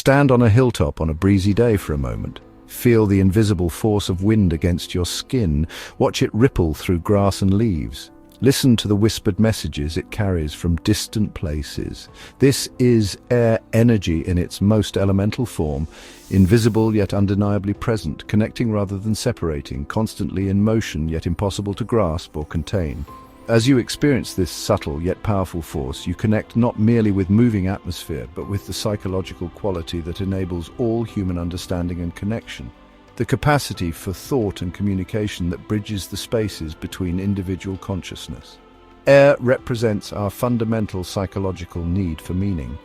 Stand on a hilltop on a breezy day for a moment. Feel the invisible force of wind against your skin. Watch it ripple through grass and leaves. Listen to the whispered messages it carries from distant places. This is air energy in its most elemental form, invisible yet undeniably present, connecting rather than separating, constantly in motion yet impossible to grasp or contain. As you experience this subtle yet powerful force, you connect not merely with moving atmosphere, but with the psychological quality that enables all human understanding and connection. The capacity for thought and communication that bridges the spaces between individual consciousness. Air represents our fundamental psychological need for meaning,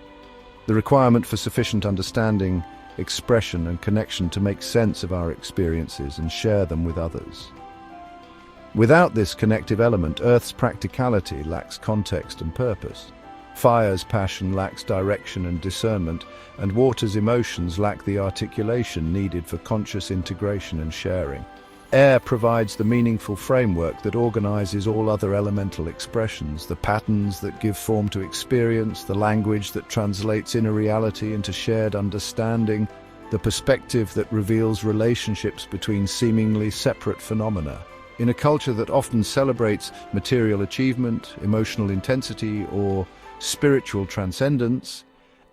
the requirement for sufficient understanding, expression, and connection to make sense of our experiences and share them with others. Without this connective element, Earth's practicality lacks context and purpose. Fire's passion lacks direction and discernment, and water's emotions lack the articulation needed for conscious integration and sharing. Air provides the meaningful framework that organizes all other elemental expressions, the patterns that give form to experience, the language that translates inner reality into shared understanding, the perspective that reveals relationships between seemingly separate phenomena. In a culture that often celebrates material achievement, emotional intensity, or spiritual transcendence,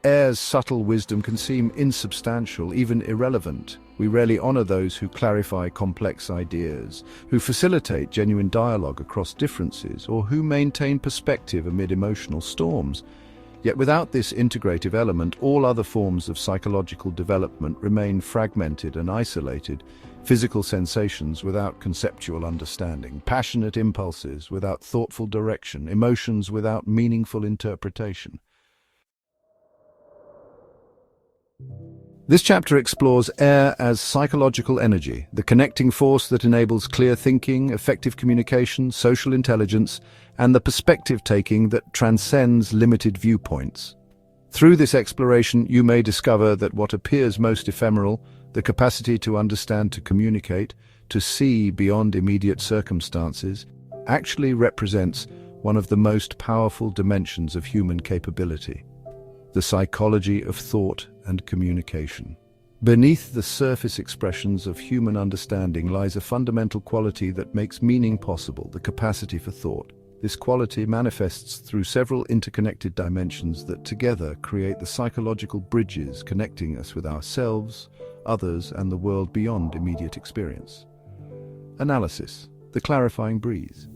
air's subtle wisdom can seem insubstantial, even irrelevant. We rarely honor those who clarify complex ideas, who facilitate genuine dialogue across differences, or who maintain perspective amid emotional storms. Yet without this integrative element, all other forms of psychological development remain fragmented and isolated. Physical sensations without conceptual understanding, passionate impulses without thoughtful direction, emotions without meaningful interpretation. This chapter explores air as psychological energy, the connecting force that enables clear thinking, effective communication, social intelligence, and the perspective-taking that transcends limited viewpoints. Through this exploration, you may discover that what appears most ephemeral, the capacity to understand, to communicate, to see beyond immediate circumstances, actually represents one of the most powerful dimensions of human capability, the psychology of thought and communication. Beneath the surface expressions of human understanding lies a fundamental quality that makes meaning possible, the capacity for thought. This quality manifests through several interconnected dimensions that together create the psychological bridges connecting us with ourselves, others, and the world beyond immediate experience. Analysis, the clarifying breeze.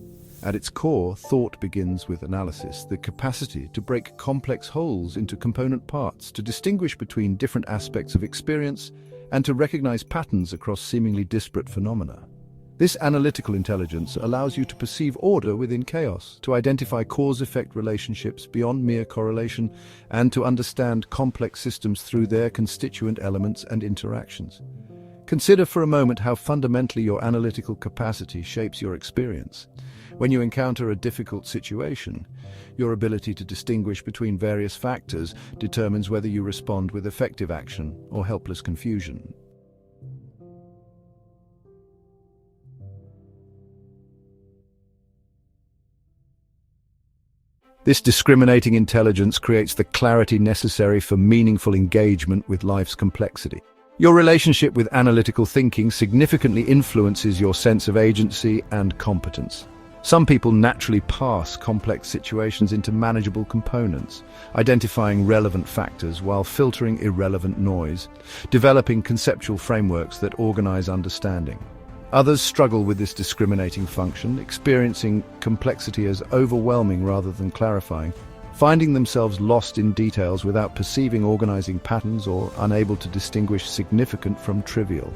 At its core, thought begins with analysis, the capacity to break complex wholes into component parts, to distinguish between different aspects of experience, and to recognize patterns across seemingly disparate phenomena. This analytical intelligence allows you to perceive order within chaos, to identify cause-effect relationships beyond mere correlation, and to understand complex systems through their constituent elements and interactions. Consider for a moment how fundamentally your analytical capacity shapes your experience. When you encounter a difficult situation, your ability to distinguish between various factors determines whether you respond with effective action or helpless confusion. This discriminating intelligence creates the clarity necessary for meaningful engagement with life's complexity. Your relationship with analytical thinking significantly influences your sense of agency and competence. Some people naturally pass complex situations into manageable components, identifying relevant factors while filtering irrelevant noise, developing conceptual frameworks that organize understanding. Others struggle with this discriminating function, experiencing complexity as overwhelming rather than clarifying, finding themselves lost in details without perceiving organizing patterns or unable to distinguish significant from trivial.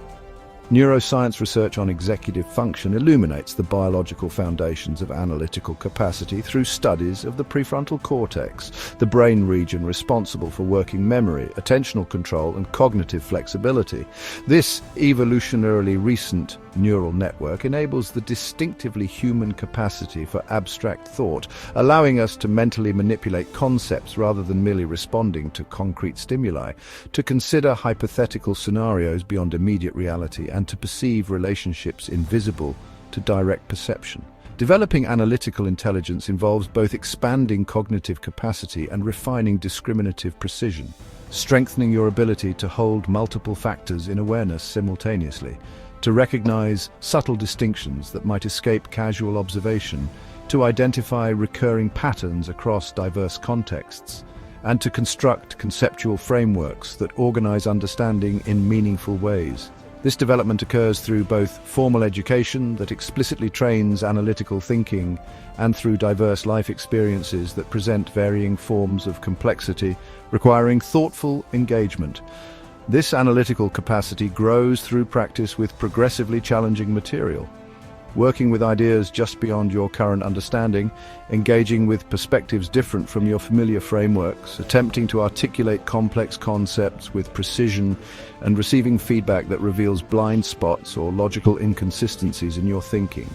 Neuroscience research on executive function illuminates the biological foundations of analytical capacity through studies of the prefrontal cortex, the brain region responsible for working memory, attentional control, and cognitive flexibility. This evolutionarily recent neural network enables the distinctively human capacity for abstract thought, allowing us to mentally manipulate concepts rather than merely responding to concrete stimuli, to consider hypothetical scenarios beyond immediate reality, and to perceive relationships invisible to direct perception. Developing analytical intelligence involves both expanding cognitive capacity and refining discriminative precision, strengthening your ability to hold multiple factors in awareness simultaneously, to recognize subtle distinctions that might escape casual observation, to identify recurring patterns across diverse contexts, and to construct conceptual frameworks that organize understanding in meaningful ways. This development occurs through both formal education that explicitly trains analytical thinking and through diverse life experiences that present varying forms of complexity, requiring thoughtful engagement. This analytical capacity grows through practice with progressively challenging material. Working with ideas just beyond your current understanding, engaging with perspectives different from your familiar frameworks, attempting to articulate complex concepts with precision, and receiving feedback that reveals blind spots or logical inconsistencies in your thinking.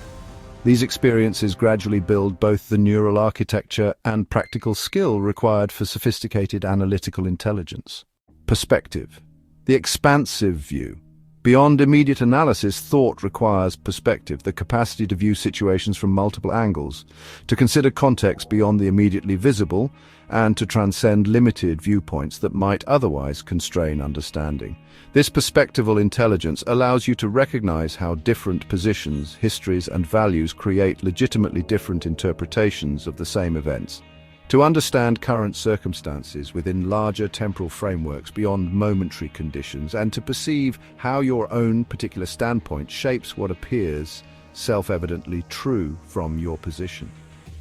These experiences gradually build both the neural architecture and practical skill required for sophisticated analytical intelligence. Perspective. The expansive view. Beyond immediate analysis, thought requires perspective, the capacity to view situations from multiple angles, to consider context beyond the immediately visible, and to transcend limited viewpoints that might otherwise constrain understanding. This perspectival intelligence allows you to recognize how different positions, histories, and values create legitimately different interpretations of the same events. To understand current circumstances within larger temporal frameworks beyond momentary conditions, and to perceive how your own particular standpoint shapes what appears self-evidently true from your position.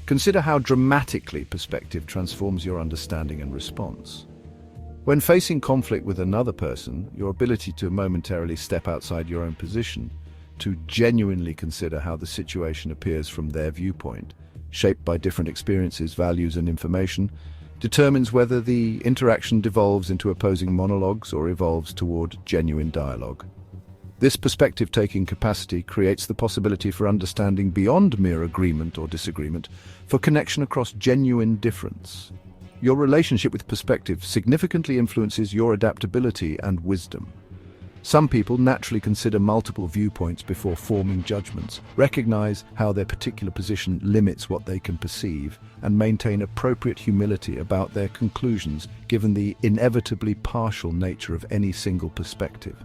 Consider how dramatically perspective transforms your understanding and response. When facing conflict with another person, your ability to momentarily step outside your own position, to genuinely consider how the situation appears from their viewpoint, shaped by different experiences, values, and information, determines whether the interaction devolves into opposing monologues or evolves toward genuine dialogue. This perspective-taking capacity creates the possibility for understanding beyond mere agreement or disagreement, for connection across genuine difference. Your relationship with perspective significantly influences your adaptability and wisdom. Some people naturally consider multiple viewpoints before forming judgments, recognize how their particular position limits what they can perceive, and maintain appropriate humility about their conclusions given the inevitably partial nature of any single perspective.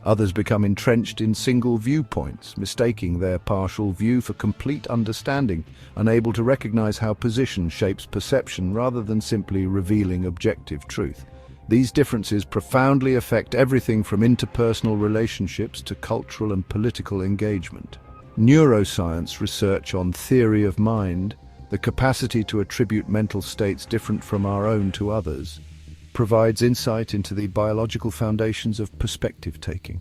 Others become entrenched in single viewpoints, mistaking their partial view for complete understanding, unable to recognize how position shapes perception rather than simply revealing objective truth. These differences profoundly affect everything from interpersonal relationships to cultural and political engagement. Neuroscience research on theory of mind, the capacity to attribute mental states different from our own to others, provides insight into the biological foundations of perspective-taking.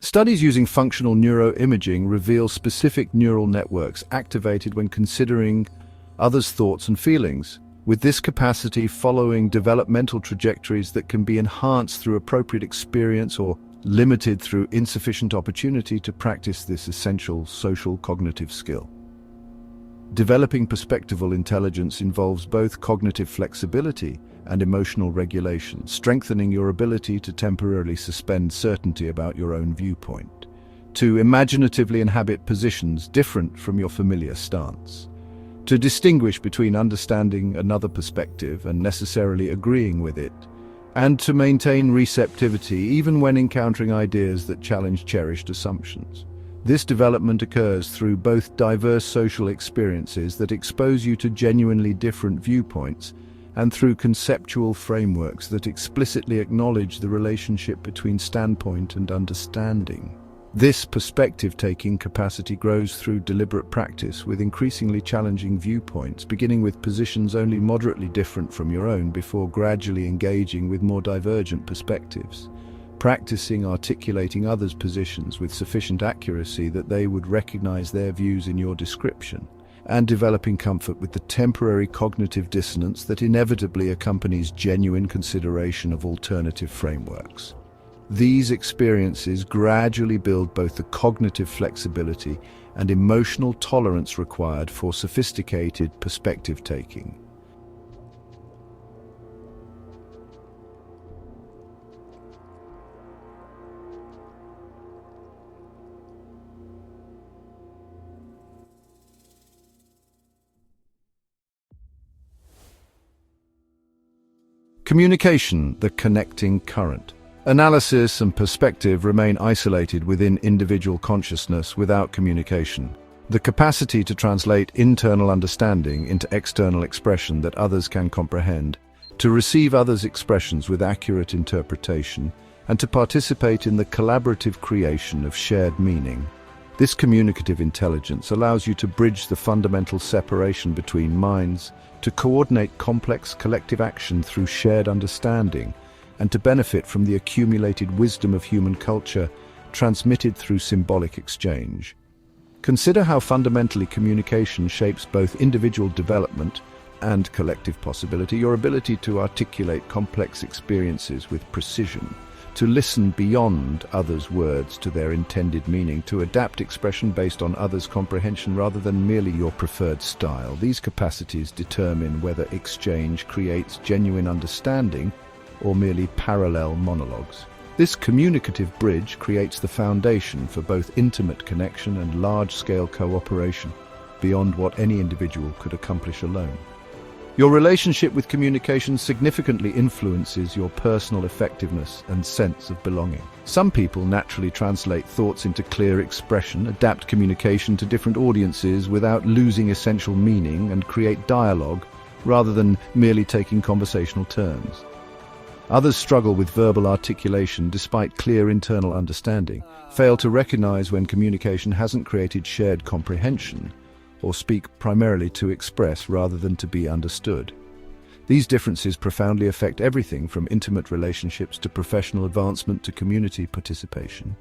Studies using functional neuroimaging reveal specific neural networks activated when considering others' thoughts and feelings, with this capacity following developmental trajectories that can be enhanced through appropriate experience or limited through insufficient opportunity to practice this essential social cognitive skill. Developing perspectival intelligence involves both cognitive flexibility and emotional regulation, strengthening your ability to temporarily suspend certainty about your own viewpoint, to imaginatively inhabit positions different from your familiar stance, to distinguish between understanding another perspective and necessarily agreeing with it, and to maintain receptivity even when encountering ideas that challenge cherished assumptions. This development occurs through both diverse social experiences that expose you to genuinely different viewpoints and through conceptual frameworks that explicitly acknowledge the relationship between standpoint and understanding. This perspective-taking capacity grows through deliberate practice with increasingly challenging viewpoints, beginning with positions only moderately different from your own before gradually engaging with more divergent perspectives. Practicing articulating others' positions with sufficient accuracy that they would recognize their views in your description, and developing comfort with the temporary cognitive dissonance that inevitably accompanies genuine consideration of alternative frameworks. These experiences gradually build both the cognitive flexibility and emotional tolerance required for sophisticated perspective-taking. Communication, the connecting current. Analysis and perspective remain isolated within individual consciousness without communication. The capacity to translate internal understanding into external expression that others can comprehend, to receive others' expressions with accurate interpretation, and to participate in the collaborative creation of shared meaning. This communicative intelligence allows you to bridge the fundamental separation between minds, to coordinate complex collective action through shared understanding, and to benefit from the accumulated wisdom of human culture transmitted through symbolic exchange. Consider how fundamentally communication shapes both individual development and collective possibility. Your ability to articulate complex experiences with precision, to listen beyond others' words to their intended meaning, to adapt expression based on others' comprehension rather than merely your preferred style. These capacities determine whether exchange creates genuine understanding or merely parallel monologues. This communicative bridge creates the foundation for both intimate connection and large-scale cooperation, beyond what any individual could accomplish alone. Your relationship with communication significantly influences your personal effectiveness and sense of belonging. Some people naturally translate thoughts into clear expression, adapt communication to different audiences without losing essential meaning, and create dialogue rather than merely taking conversational turns. Others struggle with verbal articulation despite clear internal understanding, fail to recognize when communication hasn't created shared comprehension, or speak primarily to express rather than to be understood. These differences profoundly affect everything from intimate relationships to professional advancement to community participation.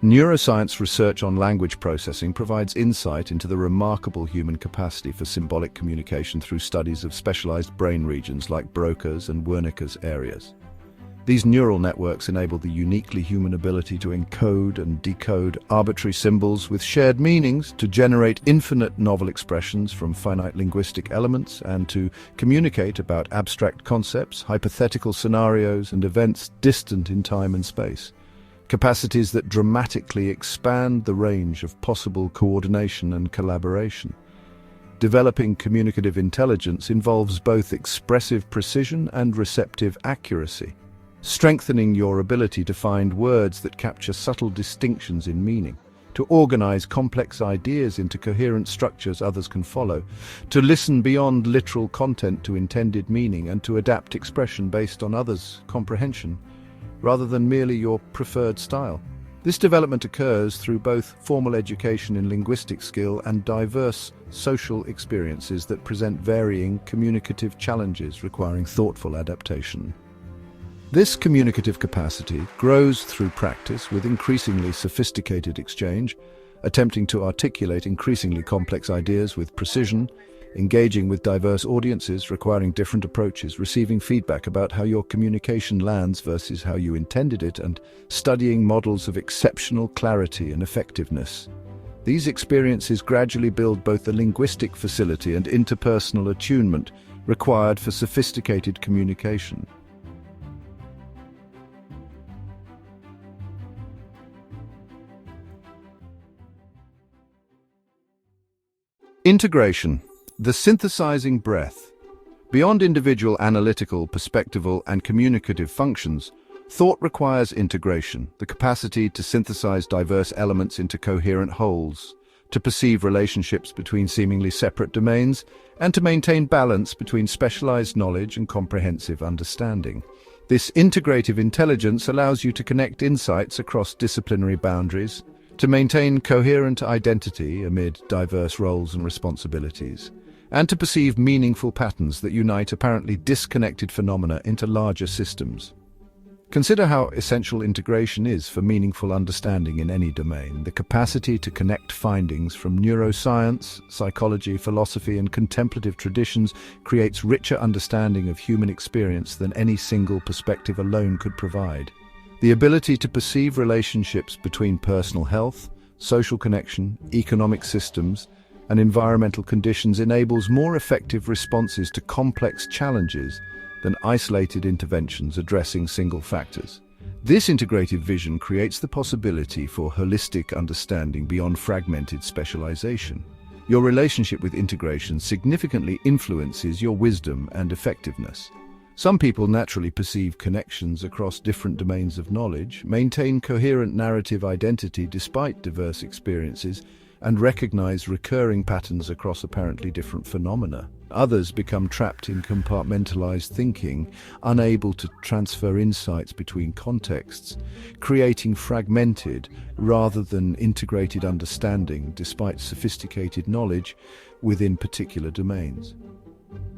Neuroscience research on language processing provides insight into the remarkable human capacity for symbolic communication through studies of specialized brain regions like Broca's and Wernicke's areas. These neural networks enable the uniquely human ability to encode and decode arbitrary symbols with shared meanings, to generate infinite novel expressions from finite linguistic elements, and to communicate about abstract concepts, hypothetical scenarios, and events distant in time and space. Capacities that dramatically expand the range of possible coordination and collaboration. Developing communicative intelligence involves both expressive precision and receptive accuracy, strengthening your ability to find words that capture subtle distinctions in meaning, to organize complex ideas into coherent structures others can follow, to listen beyond literal content to intended meaning, and to adapt expression based on others' comprehension, rather than merely your preferred style. This development occurs through both formal education in linguistic skill and diverse social experiences that present varying communicative challenges requiring thoughtful adaptation. This communicative capacity grows through practice with increasingly sophisticated exchange, attempting to articulate increasingly complex ideas with precision, engaging with diverse audiences requiring different approaches, receiving feedback about how your communication lands versus how you intended it, and studying models of exceptional clarity and effectiveness. These experiences gradually build both the linguistic facility and interpersonal attunement required for sophisticated communication. Integration. The synthesizing breath. Beyond individual analytical, perspectival, and communicative functions, thought requires integration, the capacity to synthesize diverse elements into coherent wholes, to perceive relationships between seemingly separate domains, and to maintain balance between specialized knowledge and comprehensive understanding. This integrative intelligence allows you to connect insights across disciplinary boundaries, to maintain coherent identity amid diverse roles and responsibilities, and to perceive meaningful patterns that unite apparently disconnected phenomena into larger systems. Consider how essential integration is for meaningful understanding in any domain. The capacity to connect findings from neuroscience, psychology, philosophy, and contemplative traditions creates richer understanding of human experience than any single perspective alone could provide. The ability to perceive relationships between personal health, social connection, economic systems, and environmental conditions enables more effective responses to complex challenges than isolated interventions addressing single factors. This integrative vision creates the possibility for holistic understanding beyond fragmented specialization. Your relationship with integration significantly influences your wisdom and effectiveness. Some people naturally perceive connections across different domains of knowledge, maintain coherent narrative identity despite diverse experiences, and recognize recurring patterns across apparently different phenomena. Others become trapped in compartmentalized thinking, unable to transfer insights between contexts, creating fragmented rather than integrated understanding despite sophisticated knowledge within particular domains.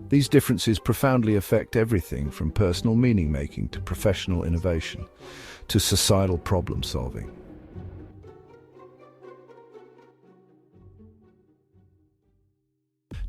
These differences profoundly affect everything from personal meaning-making to professional innovation to societal problem-solving.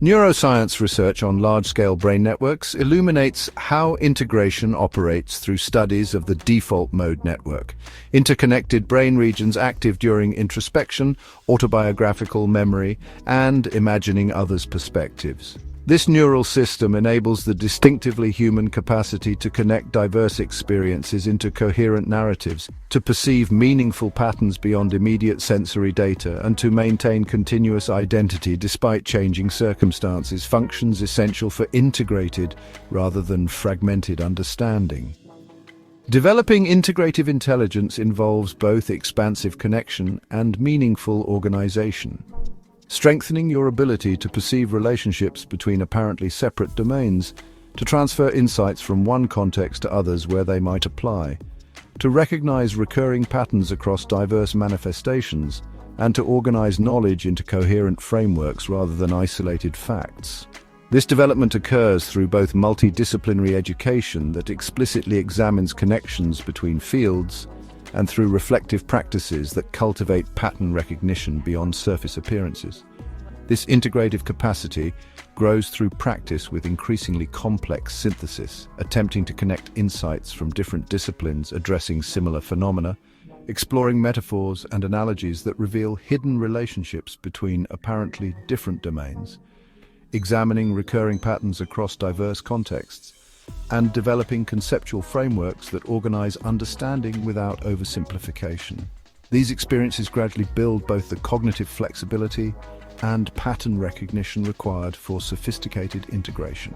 Neuroscience research on large-scale brain networks illuminates how integration operates through studies of the default mode network, interconnected brain regions active during introspection, autobiographical memory, and imagining others' perspectives. This neural system enables the distinctively human capacity to connect diverse experiences into coherent narratives, to perceive meaningful patterns beyond immediate sensory data, and to maintain continuous identity despite changing circumstances, functions essential for integrated rather than fragmented understanding. Developing integrative intelligence involves both expansive connection and meaningful organization. Strengthening your ability to perceive relationships between apparently separate domains, to transfer insights from one context to others where they might apply, to recognize recurring patterns across diverse manifestations, and to organize knowledge into coherent frameworks rather than isolated facts. This development occurs through both multidisciplinary education that explicitly examines connections between fields and through reflective practices that cultivate pattern recognition beyond surface appearances. This integrative capacity grows through practice with increasingly complex synthesis, attempting to connect insights from different disciplines addressing similar phenomena, exploring metaphors and analogies that reveal hidden relationships between apparently different domains, examining recurring patterns across diverse contexts, and developing conceptual frameworks that organize understanding without oversimplification. These experiences gradually build both the cognitive flexibility and pattern recognition required for sophisticated integration.